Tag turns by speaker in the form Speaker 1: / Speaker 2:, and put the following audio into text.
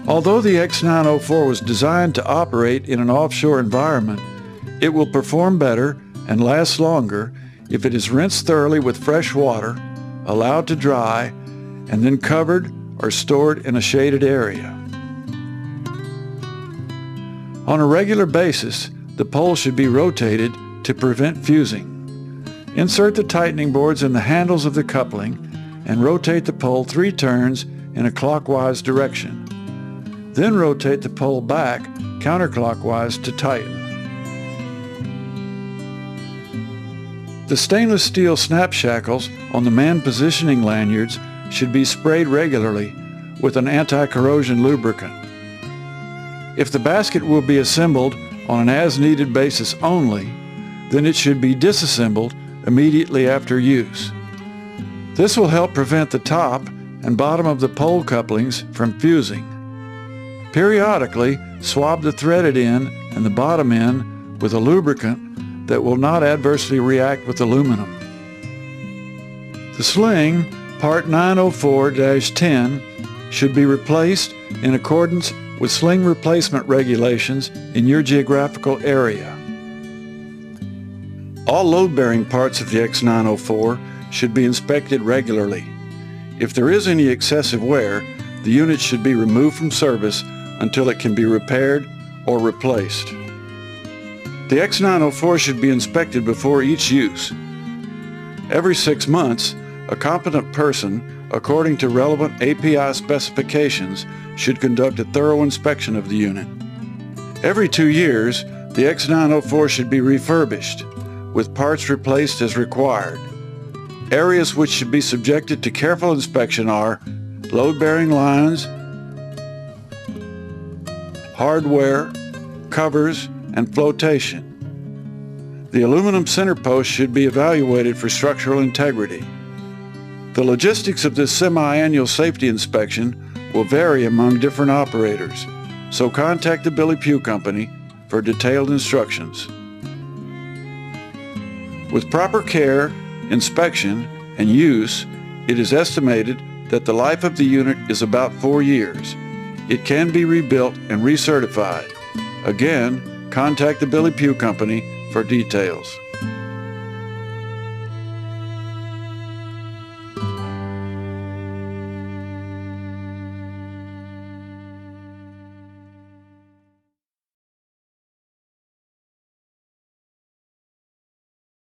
Speaker 1: Although the X904 was designed to operate in an offshore environment, it will perform better and last longer if it is rinsed thoroughly with fresh water, allowed to dry, and then covered or stored in a shaded area. On a regular basis, the pole should be rotated to prevent fusing. Insert the tightening boards in the handles of the coupling and rotate the pole 3 turns in a clockwise direction. Then rotate the pole back counterclockwise to tighten. The stainless steel snap shackles on the man positioning lanyards should be sprayed regularly with an anti-corrosion lubricant. If the basket will be assembled on an as-needed basis only, then it should be disassembled immediately after use. This will help prevent the top and bottom of the pole couplings from fusing. Periodically, swab the threaded end and the bottom end with a lubricant that will not adversely react with aluminum. The sling, part 904-10, should be replaced in accordance with sling replacement regulations in your geographical area. All load-bearing parts of the X904 should be inspected regularly. If there is any excessive wear, the unit should be removed from service until it can be repaired or replaced. The X904 should be inspected before each use. Every 6 months, a competent person, according to relevant API specifications, should conduct a thorough inspection of the unit. Every 2 years, the X904 should be refurbished, with parts replaced as required. Areas which should be subjected to careful inspection are load-bearing lines, hardware, covers, and flotation. The aluminum center post should be evaluated for structural integrity. The logistics of this semi-annual safety inspection will vary among different operators, so contact the Billy Pugh Company for detailed instructions. With proper care, inspection, and use, it is estimated that the life of the unit is about 4 years. It can be rebuilt and recertified. Again, contact the Billy Pugh Company for details.